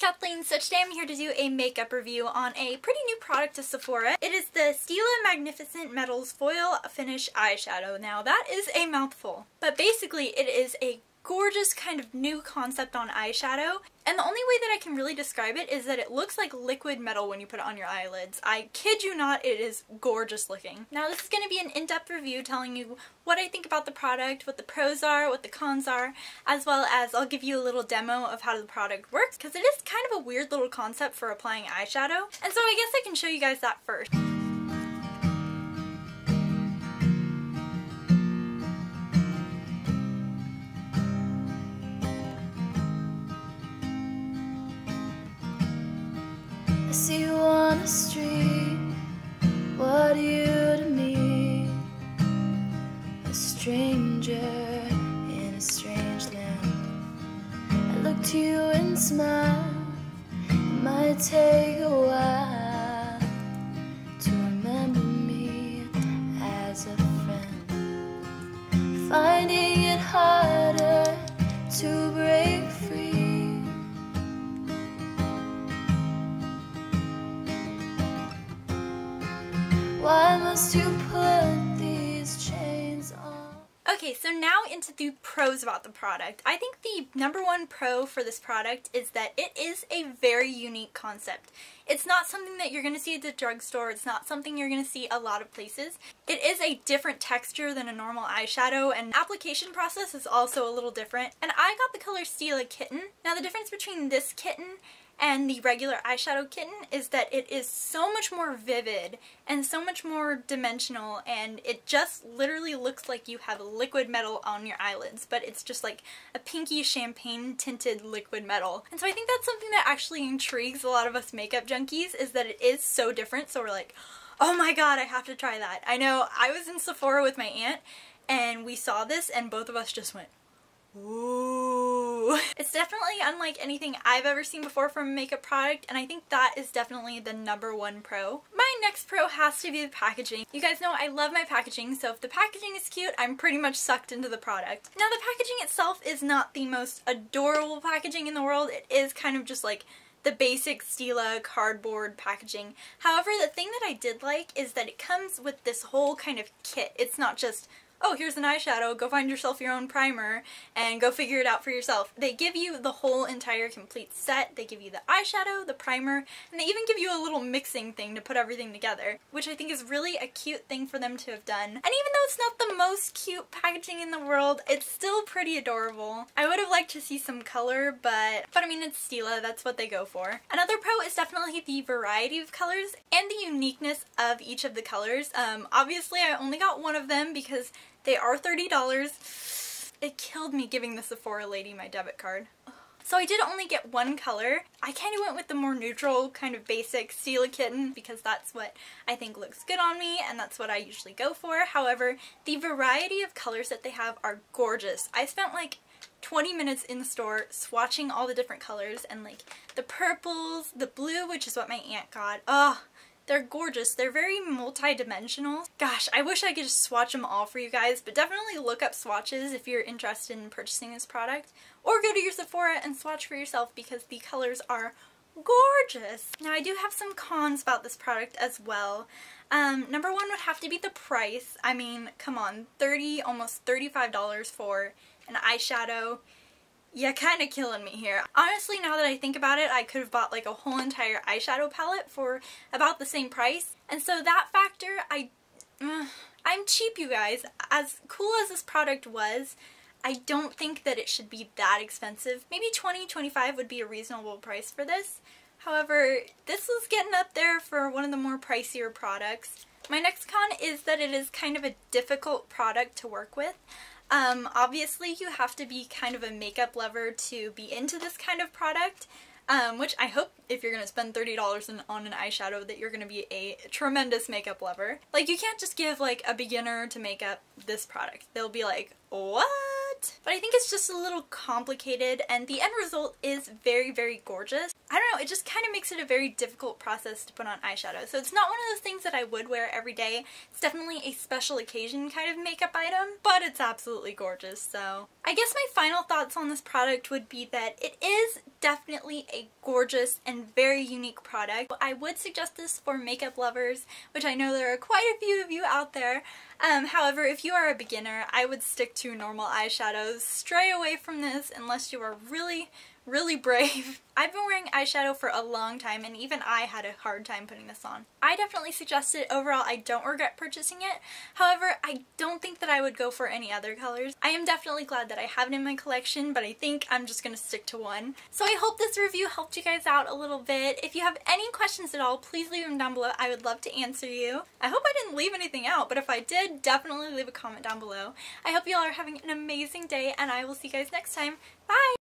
Kathleen. So today I'm here to do a makeup review on a pretty new product to Sephora. It is the Stila Magnificent Metals Foil Finish Eyeshadow. Now that is a mouthful, but basically it is a gorgeous kind of new concept on eyeshadow, and the only way that I can really describe it is that it looks like liquid metal when you put it on your eyelids. I kid you not, it is gorgeous looking. Now this is going to be an in-depth review telling you what I think about the product, what the pros are, what the cons are, as well as I'll give you a little demo of how the product works, because it is kind of a weird little concept for applying eyeshadow, and so I guess I can show you guys that first. I see you on the street, what are you to me? A stranger in a strange land. I look to you and smile, it might take a while to remember me as a friend. Finding it harder to break free. Why must you put these chains on? Okay, so now into the pros about the product. I think the #1 pro for this product is that it is a very unique concept. It's not something that you're going to see at the drugstore. It's not something you're going to see a lot of places. It is a different texture than a normal eyeshadow, and application process is also a little different. And I got the color Stila Kitten. Now the difference between this kitten and the regular eyeshadow kitten is that it is so much more vivid and so much more dimensional, and it just literally looks like you have liquid metal on your eyelids, but it's just like a pinky champagne tinted liquid metal. And so I think that's something that actually intrigues a lot of us makeup junkies, is that it is so different, so we're like, oh my god, I have to try that. I know I was in Sephora with my aunt and we saw this and both of us just went, ooh. It's definitely unlike anything I've ever seen before from a makeup product, and I think that is definitely the #1 pro. My next pro has to be the packaging. You guys know I love my packaging, so if the packaging is cute, I'm pretty much sucked into the product. Now the packaging itself is not the most adorable packaging in the world. It is kind of just like the basic Stila cardboard packaging. However, the thing that I did like is that it comes with this whole kind of kit. It's not just, oh, here's an eyeshadow, go find yourself your own primer and go figure it out for yourself. They give you the whole entire complete set. They give you the eyeshadow, the primer, and they even give you a little mixing thing to put everything together, which I think is really a cute thing for them to have done. And even though it's not the most cute packaging in the world, it's still pretty adorable. I would have liked to see some color, but I mean, it's Stila, that's what they go for. Another pro is definitely the variety of colors and the uniqueness of each of the colors. Obviously I only got one of them because they are $30. It killed me giving the Sephora lady my debit card. So I did only get one color. I kind of went with the more neutral, kind of basic Stila Kitten because that's what I think looks good on me and that's what I usually go for. However, the variety of colors that they have are gorgeous. I spent like 20 minutes in the store swatching all the different colors, and like the purples, the blue, which is what my aunt got. Oh, they're gorgeous. They're very multi-dimensional. Gosh, I wish I could just swatch them all for you guys, but definitely look up Swatches if you're interested in purchasing this product, or go to your Sephora and swatch for yourself because the colors are gorgeous. Now I do have some cons about this product as well. #1 would have to be the price. I mean, come on, almost $35 for an eyeshadow. Yeah, kind of killing me here. Honestly, now that I think about it, I could have bought like a whole entire eyeshadow palette for about the same price. And so that factor, I'm cheap, you guys. As cool as this product was, I don't think that it should be that expensive. Maybe $20, $25 would be a reasonable price for this. However, this was getting up there for one of the more pricier products. My next con is that it is kind of a difficult product to work with. Obviously you have to be kind of a makeup lover to be into this kind of product, which I hope if you're going to spend $30 on an eyeshadow that you're going to be a tremendous makeup lover. Like, you can't just give like a beginner to makeup this product. They'll be like, what? it, but I think it's just a little complicated, and the end result is very, very gorgeous. I don't know, it just kind of makes it a very difficult process to put on eyeshadow. So it's not one of those things that I would wear every day. It's definitely a special occasion kind of makeup item, but it's absolutely gorgeous. So I guess my final thoughts on this product would be that it is definitely a gorgeous and very unique product. I would suggest this for makeup lovers, which I know there are quite a few of you out there. However, if you are a beginner, I would stick to normal eyeshadows. Stray away from this unless you are really, really brave. I've been wearing eyeshadow for a long time, and even I had a hard time putting this on. I definitely suggest it. Overall, I don't regret purchasing it. However, I don't think that I would go for any other colors. I am definitely glad that I have it in my collection, but I think I'm just gonna stick to one. So I hope this review helped you guys out a little bit. If you have any questions at all, please leave them down below. I would love to answer you. I hope I didn't leave anything out, but if I did, definitely leave a comment down below. I hope you all are having an amazing day, and I will see you guys next time. Bye!